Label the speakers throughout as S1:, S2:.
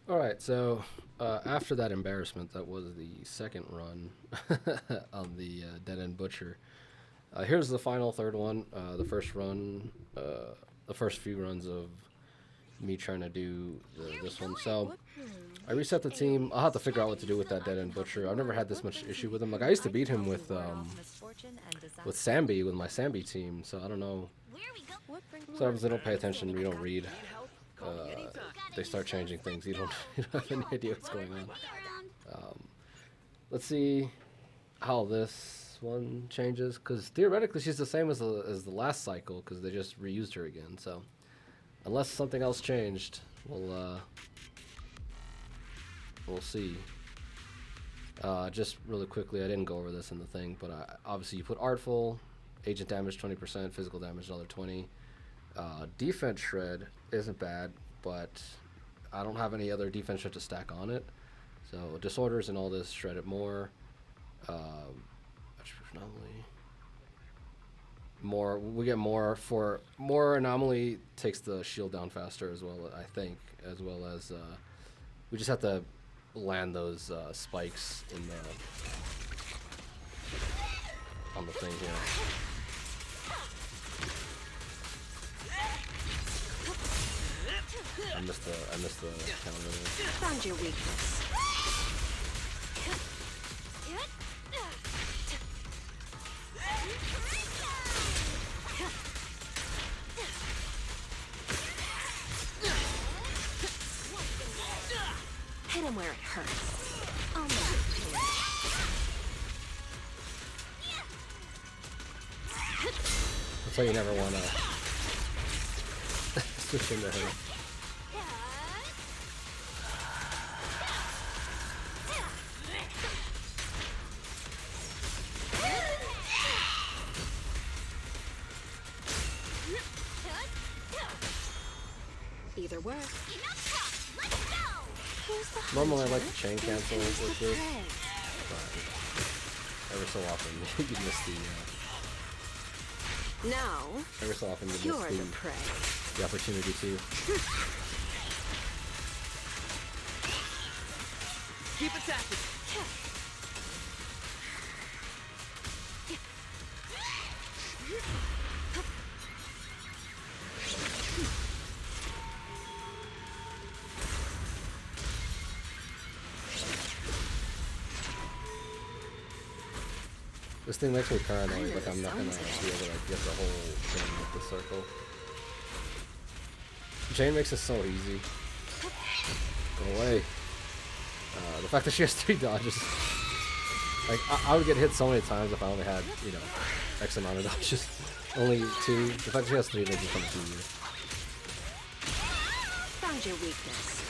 S1: Alright, so after that embarrassment, that was the second run on the Dead End Butcher. Here's the final third one. The first few runs of me trying to do this one. So I reset the team. I'll have to figure out what to do with that Dead End Butcher. I've never had this much issue with him. Like I used to beat him with Sambi with my Sambi team. So I don't know. Sometimes they don't pay attention. You don't read. They start changing things. You don't have any idea what's going on. Let's see how this one changes. Because theoretically, she's the same as the last cycle. Because they just reused her again. So unless something else changed, we'll see. Just really quickly, I didn't go over this in the thing, but obviously you put Artful, agent damage 20%, physical damage another 20. Defense shred isn't bad, but I don't have any other defense shred to stack on it. So disorders and all this shred it more. Anomaly. More we get more for more anomaly takes the shield down faster as well. I think as well as we just have to land those spikes in the on the thing here. I missed the counter there.
S2: Found your weakness. Hit him where it hurts. I'll make it pay.
S1: That's why you never want to switch into her.
S2: Either work.
S1: Normally I like to chain cancel with this, but every so often you miss
S2: Now,
S1: every so often you
S2: you're
S1: miss
S2: the prey.
S1: the opportunity to.
S3: Keep attacking.
S1: This thing makes me paranoid, like I'm not gonna be able to like, get the whole thing with the circle. Jane makes it so easy. Go away. The fact that she has 3 dodges. Like, I would get hit so many times if I only had, you know, X amount of dodges. Only 2. The fact that she has 3 makes it so much easier.
S2: Found your weakness.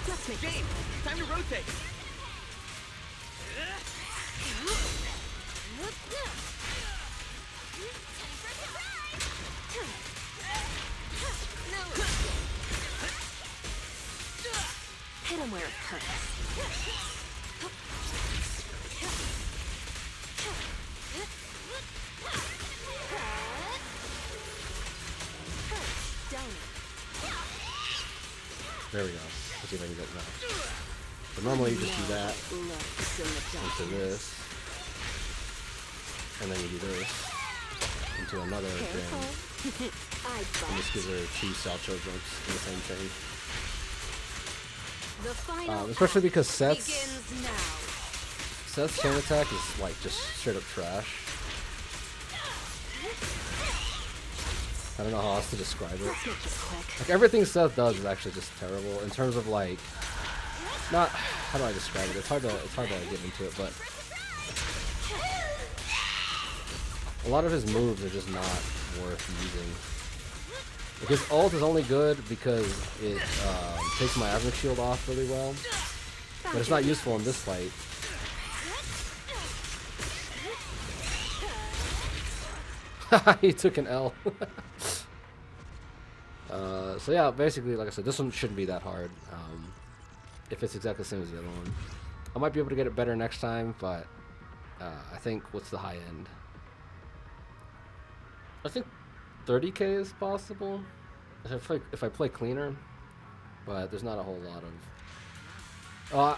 S2: Let's make
S3: Game. Time to rotate.
S2: Hit him where it hurts.
S1: There we go. Let's see if I can get it now. So normally you just do that into this, and then you do this into another thing. And this gives her 2 Salcho jumps in the same chain. Especially because Seth's chain attack is like just straight up trash. I don't know how else to describe it. Like everything Seth does is actually just terrible in terms of like, not how do I describe it? It's hard to get into it, but a lot of his moves are just not worth using. Like his ult is only good because it takes my average shield off really well, but it's not useful in this fight. He took an L. So yeah, basically, like I said, this one shouldn't be that hard. If it's exactly the same as the other one, I might be able to get it better next time. But I think what's the high end? I think 30k is possible if I play cleaner. but there's not a whole lot of.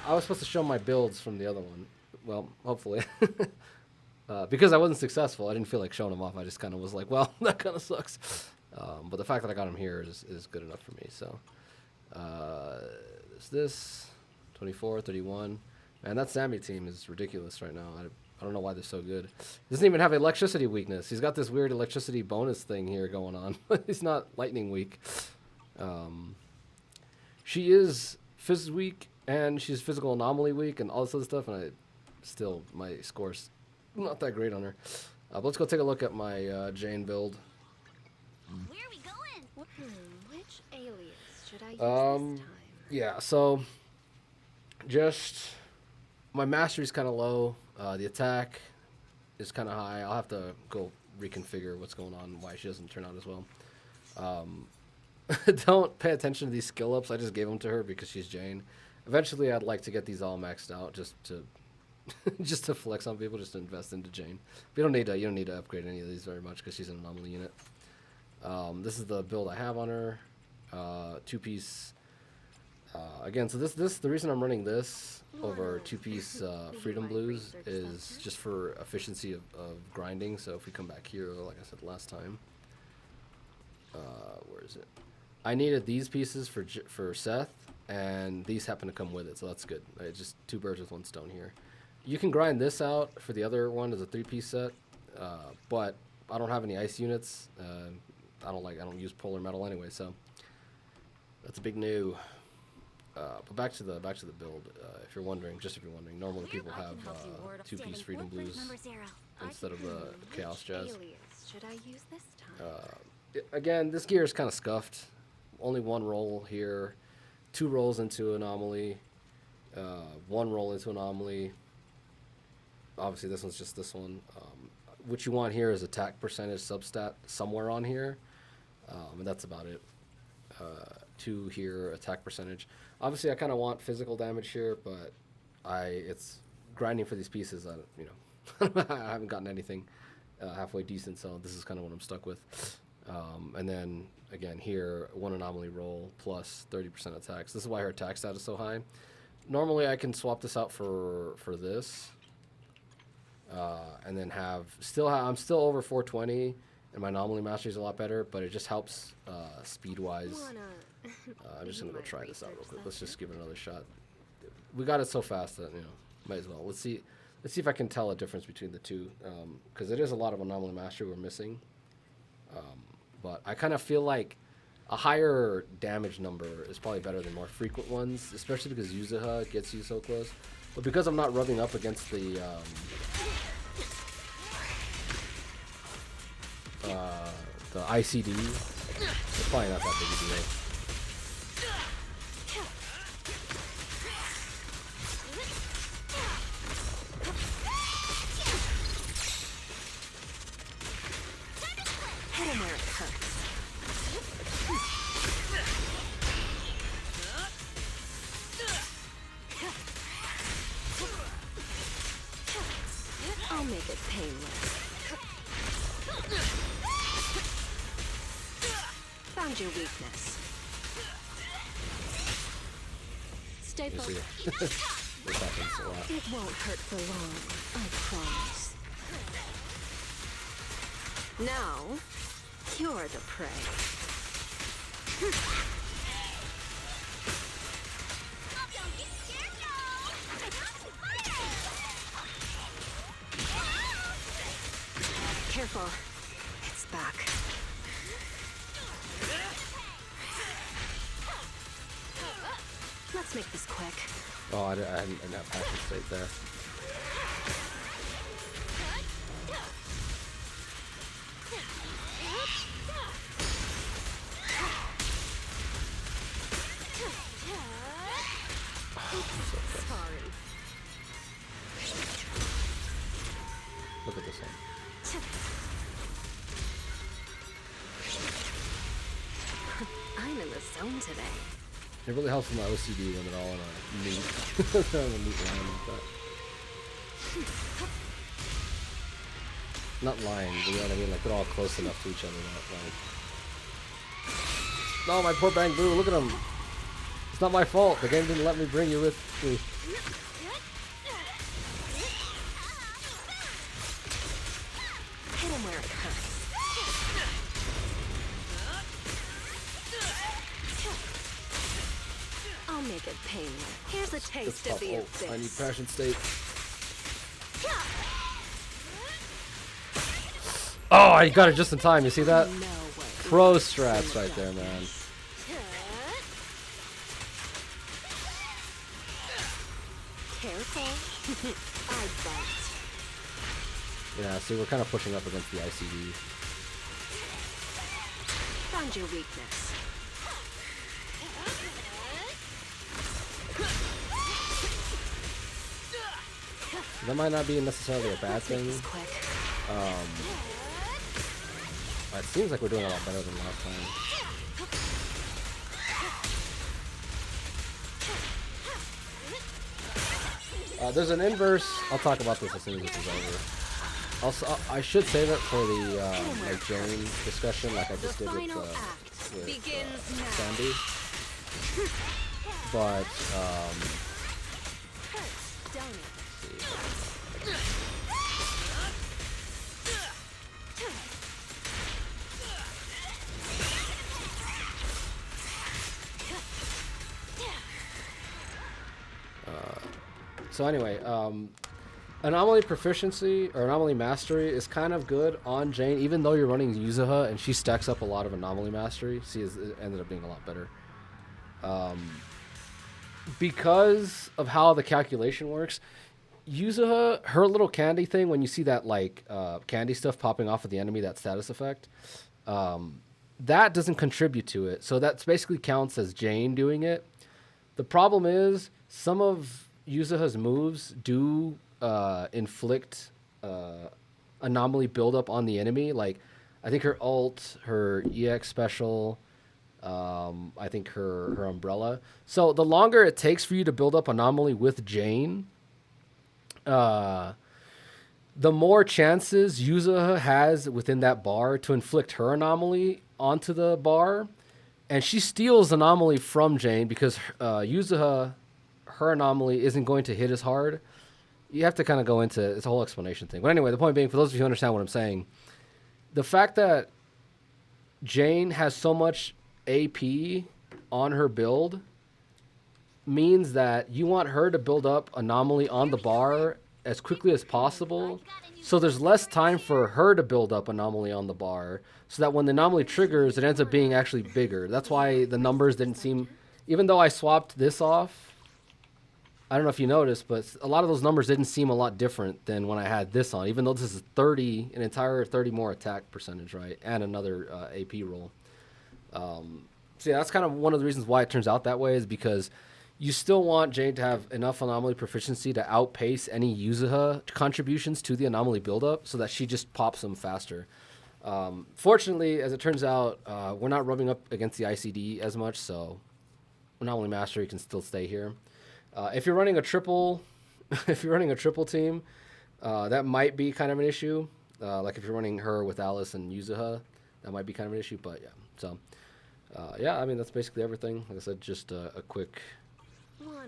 S1: I was supposed to show my builds from the other one. Well, hopefully. Because I wasn't successful, I didn't feel like showing them off. I just kind of was like, well, that kind of sucks. But the fact that I got them here is good enough for me. So, this 24, 31. Man, that Sammy team is ridiculous right now. I don't know why they're so good. He doesn't even have electricity weakness. He's got this weird electricity bonus thing here going on. He's not lightning weak. She is phys weak, and she's physical anomaly weak, and all this other stuff, and my score's not that great on her. But let's go take a look at my Jane build.
S2: Where are we going? Which alias should I use this time?
S1: Yeah, so just my mastery's kind of low. The attack is kind of high. I'll have to go reconfigure what's going on, why she doesn't turn out as well. Don't pay attention to these skill ups. I just gave them to her because she's Jane. Eventually, I'd like to get these all maxed out just to just to flex on people, just to invest into Jane. But you don't need to upgrade any of these very much because she's an anomaly unit. This is the build I have on her. 2-piece. Again, so the reason I'm running this over 2-piece Freedom Blues is just for efficiency of grinding. So if we come back here, like I said last time, where is it? I needed these pieces for Seth, and these happen to come with it, so that's good. It's just 2 birds with 1 stone here. You can grind this out for the other one as a 3-piece set, but I don't have any ice units. I don't use polar metal anyway, so that's a big no. But back to the build. If you're wondering, normally people have 2-piece Freedom Blues instead of the Chaos Jazz.
S2: Should I use this time?
S1: Again, this gear is kind of scuffed. Only 1 roll here, 2 rolls into Anomaly, 1 roll into Anomaly. Obviously, this one's just this one. What you want here is attack percentage substat somewhere on here, and that's about it. 2 here, attack percentage. Obviously, I kind of want physical damage here, but it's grinding for these pieces. I haven't gotten anything halfway decent, so this is kind of what I'm stuck with. And then again here, 1 anomaly roll plus 30% attacks. This is why her attack stat is so high. Normally, I can swap this out for this, and then I'm still over 420, and my anomaly mastery is a lot better. But it just helps speed wise. I'm just gonna go try this out real quick. Let's just give it another shot. We got it so fast that might as well. Let's see if I can tell a difference between the two, because it is a lot of anomaly mastery we're missing. But I kind of feel like a higher damage number is probably better than more frequent ones, especially because Yuzuha gets you so close. But because I'm not rubbing up against the ICD, it's probably not that big a deal.
S2: I'll make it painless. Found your weakness. Stay focused.
S1: This happens a lot.
S2: It won't hurt for long, I promise. Now, you're the prey. Careful. It's back. Let's make this quick.
S1: Oh, I didn't have passion state there.
S2: Sorry.
S1: Look at this one.
S2: I'm in the zone today.
S1: It really helps with my OCD when they're all on a neat, they're on a neat line like that. Not lying, but you know what I mean? Like they're all close enough to each other that like. No, my poor Bang Boo, look at him. It's not my fault. The game didn't let me bring you with me.
S2: Hit him where it hurts. I'll make it painless. Here's a taste of the abyss.
S1: I need passion state. Oh, I got it just in time. You see that? Pro strats right there, man.
S2: Careful. I bite.
S1: Yeah, see, we're kind of pushing up against the ICD.
S2: Find your weakness.
S1: That might not be necessarily a bad thing. It seems like we're doing a lot better than last time. There's an inverse. I'll talk about this as soon as this is over. Also, I should save it for the like Jane discussion, like I just did with Sandy. But so anyway, anomaly proficiency or anomaly mastery is kind of good on Jane, even though you're running Yuzuha and she stacks up a lot of anomaly mastery. It ended up being a lot better. Because of how the calculation works, Yuzuha, her little candy thing, when you see that like candy stuff popping off of the enemy, that status effect, that doesn't contribute to it. So that basically counts as Jane doing it. The problem is some of Yuzuha's moves do inflict anomaly buildup on the enemy. Like, I think her ult, her EX special, I think her umbrella. So the longer it takes for you to build up anomaly with Jane, the more chances Yuzuha has within that bar to inflict her anomaly onto the bar. And she steals anomaly from Jane because Yuzuha, her anomaly isn't going to hit as hard. You have to kind of go into it's a whole explanation thing. But anyway, the point being, for those of you who understand what I'm saying, the fact that Jane has so much AP on her build means that you want her to build up anomaly on the bar as quickly as possible. So there's less time for her to build up anomaly on the bar so that when the anomaly triggers, it ends up being actually bigger. That's why the numbers didn't seem, even though I swapped this off, I don't know if you noticed, but a lot of those numbers didn't seem a lot different than when I had this on, even though this is 30, an entire 30 more attack percentage, right? And another AP roll. So yeah, that's kind of one of the reasons why it turns out that way, is because you still want Jane to have enough anomaly proficiency to outpace any Yuzuha contributions to the anomaly buildup so that she just pops them faster. Fortunately, as it turns out, we're not rubbing up against the ICD as much, so anomaly mastery can still stay here. If you're running a triple, team, that might be kind of an issue. Like if you're running her with Alice and Yuzuha, that might be kind of an issue. But yeah, so yeah, I mean that's basically everything. Like I said, just a quick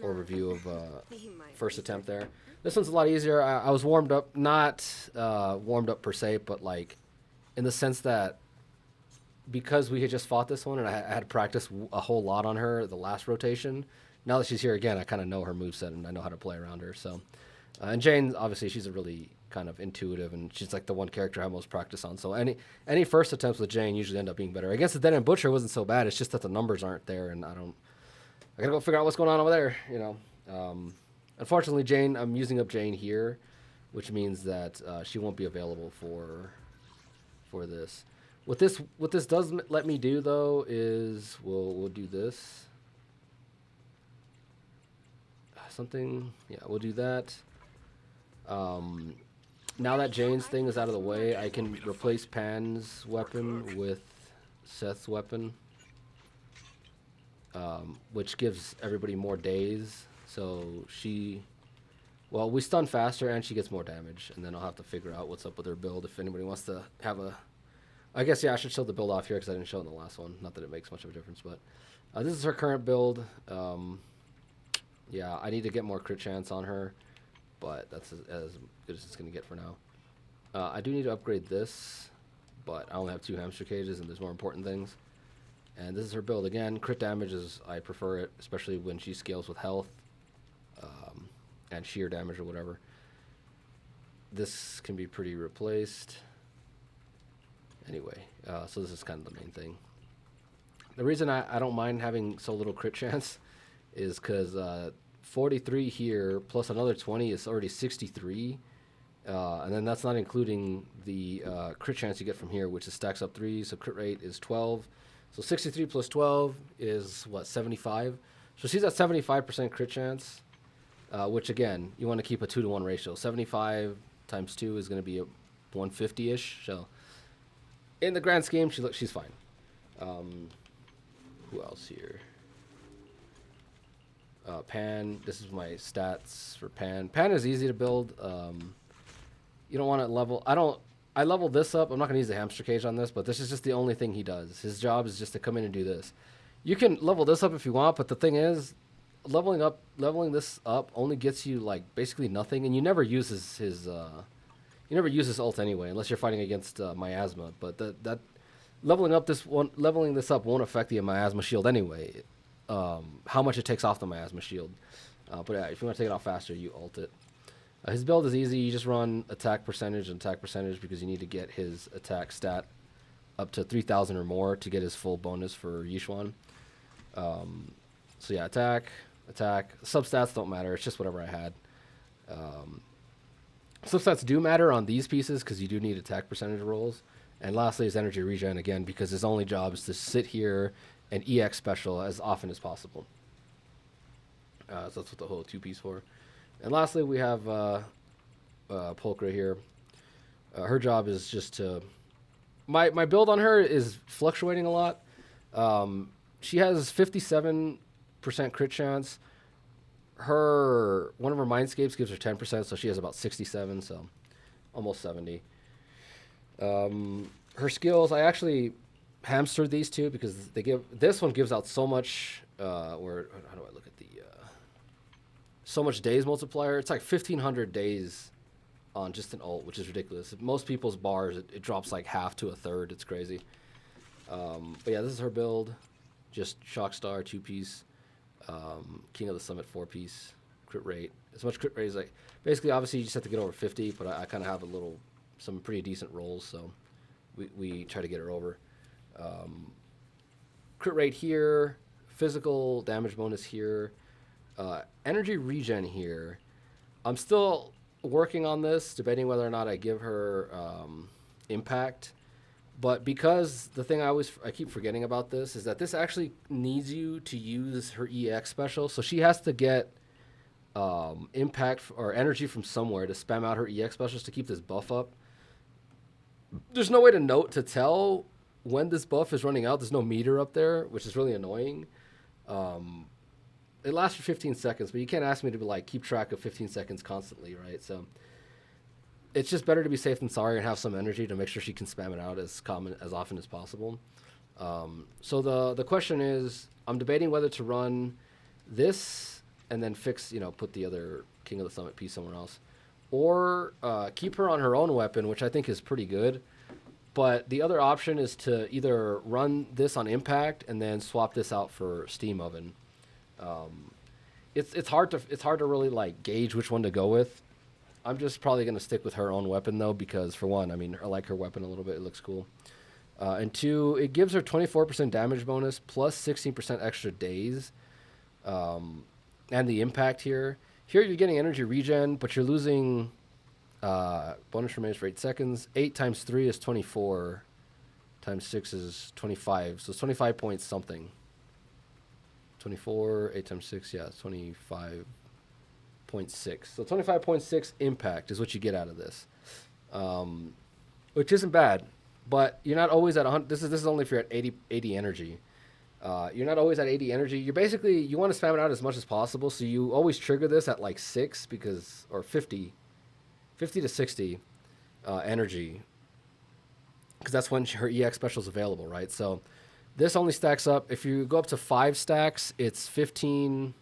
S1: overview of first attempt there. This one's a lot easier. I was warmed up, not warmed up per se, but like in the sense that because we had just fought this one and I had practiced a whole lot on her the last rotation. Now that she's here again, I kind of know her moveset and I know how to play around her. So, and Jane, obviously, she's a really kind of intuitive, and she's like the one character I have most practice on. So any first attempts with Jane usually end up being better. I guess the Den and Butcher wasn't so bad. It's just that the numbers aren't there, and I gotta go figure out what's going on over there. You know, unfortunately, Jane, I'm using up Jane here, which means that she won't be available for this. What this does let me do though is we'll do this. Something, yeah, we'll do that. Now that Jane's thing is out of the way, I can replace Pan's weapon with Seth's weapon, which gives everybody more days. So we stun faster and she gets more damage, and then I'll have to figure out what's up with her build if anybody wants to have I guess, yeah, I should show the build off here because I didn't show it in the last one. Not that it makes much of a difference, but This is her current build. Yeah, I need to get more crit chance on her, but that's as good as it's going to get for now. I do need to upgrade this, but I only have 2 hamster cages, and there's more important things. And this is her build. Again, crit damage is, I prefer it, especially when she scales with health and sheer damage or whatever. This can be pretty replaced. Anyway, so this is kind of the main thing. The reason I don't mind having so little crit chance is because 43 here plus another 20 is already 63. And then that's not including the crit chance you get from here, which is stacks up 3, so crit rate is 12. So 63 plus 12 is, what, 75? So she's at 75% crit chance, which, again, you want to keep a 2-to-1 ratio. 75 times 2 is going to be a 150-ish. So in the grand scheme, she's fine. Who else here? Pan. This is my stats for Pan. Pan is easy to build. You don't want to level. I leveled this up. I'm not going to use the hamster cage on this, but this is just the only thing he does. His job is just to come in and do this. You can level this up if you want, but the thing is, leveling this up only gets you like basically nothing, and you never use his ult anyway, unless you're fighting against miasma. But that leveling this up won't affect the miasma shield anyway. How much it takes off the miasma shield. But yeah, if you want to take it off faster, you ult it. His build is easy. You just run attack percentage and attack percentage because you need to get his attack stat up to 3,000 or more to get his full bonus for Yishuan. So yeah, attack. Substats don't matter. It's just whatever I had. Substats do matter on these pieces because you do need attack percentage rolls. And lastly is energy regen, again, because his only job is to sit here and EX special as often as possible. So that's what the whole 2-piece for. And lastly, we have Pulchra here. Her job is just to... My build on her is fluctuating a lot. She has 57% crit chance. One of her Mindscapes gives her 10%, so she has about 67, so almost 70. Her skills, I actually hamstered these two because this one gives out so much. How do I look at the so much days multiplier? It's like 1,500 days on just an ult, which is ridiculous. Most people's bars it drops like half to a third. It's crazy. But yeah, this is her build. Just Shockstar 2-piece, King of the Summit 4-piece, crit rate. As much crit rate as like basically. Obviously, you just have to get over 50, but I kind of have some pretty decent rolls, so we try to get her over. Crit rate here, physical damage bonus here, energy regen here. I'm still working on this, debating whether or not I give her impact. But because the thing I keep forgetting about this is that this actually needs you to use her EX special, so she has to get impact or energy from somewhere to spam out her EX specials to keep this buff up. There's no way to tell when this buff is running out. There's no meter up there, which is really annoying. It lasts for 15 seconds, but you can't ask me to keep track of 15 seconds constantly, right? So it's just better to be safe than sorry and have some energy to make sure she can spam it out as often as possible. So the question is, I'm debating whether to run this and then put the other King of the Summit piece somewhere else, or keep her on her own weapon, which I think is pretty good. But the other option is to either run this on impact and then swap this out for steam oven. It's hard to really gauge which one to go with. I'm just probably going to stick with her own weapon though, because for one, I mean, I like her weapon a little bit. It looks cool. And two, it gives her 24% damage bonus plus 16% extra days. And the impact here. Here you're getting energy regen, but you're losing bonus remains for 8 seconds. 8 times 3 is 24. Times 6 is 25. So it's 25 points something. 24, 8 times 6, yeah, it's 25.6. So 25.6 impact is what you get out of this. Which isn't bad. But you're not always at 100. This is only if you're at 80 energy. You're not always at 80 energy. You want to spam it out as much as possible. So you always trigger this at 6 or 50 to 60 energy, because that's when her EX special is available, right? So This only stacks up. If you go up to 5 stacks, it's 15.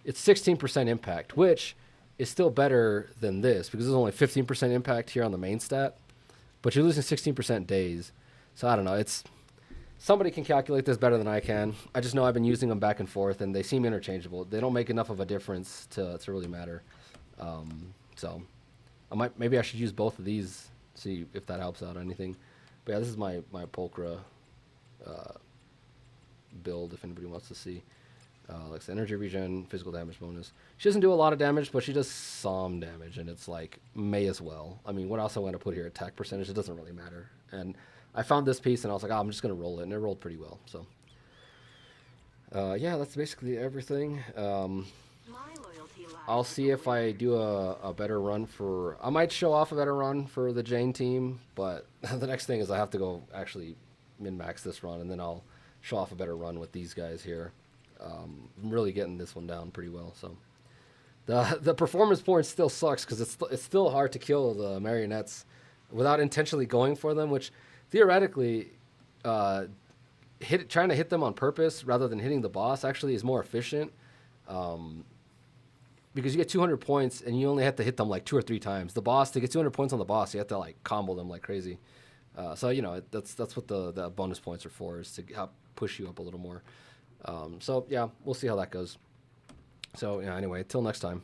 S1: It's 16% impact, which is still better than this because there's only 15% impact here on the main stat. But you're losing 16% days. So I don't know. It's somebody can calculate this better than I can. I just know I've been using them back and forth, and they seem interchangeable. They don't make enough of a difference to really matter. So maybe I should use both of these, see if that helps out or anything. But yeah, this is my Pulchra build if anybody wants to see. Like energy regen, physical damage bonus. She doesn't do a lot of damage, but she does some damage, and it's like, may as well. I mean, what else I want to put here? Attack percentage, it doesn't really matter. And I found this piece, and I was like, oh, I'm just going to roll it, and it rolled pretty well. So, yeah, that's basically everything. I'll see if I do a better run for... I might show off a better run for the Jane team, but the next thing is I have to go actually min-max this run, and then I'll show off a better run with these guys here. I'm really getting this one down pretty well. So the performance point still sucks because it's still hard to kill the marionettes without intentionally going for them, which theoretically trying to hit them on purpose rather than hitting the boss actually is more efficient. Because you get 200 points and you only have to hit them like 2 or 3 times. The boss, to get 200 points on the boss, you have to like combo them like crazy. So you know that's what the bonus points are for, is to help push you up a little more. So yeah, we'll see how that goes. So yeah, anyway, till next time.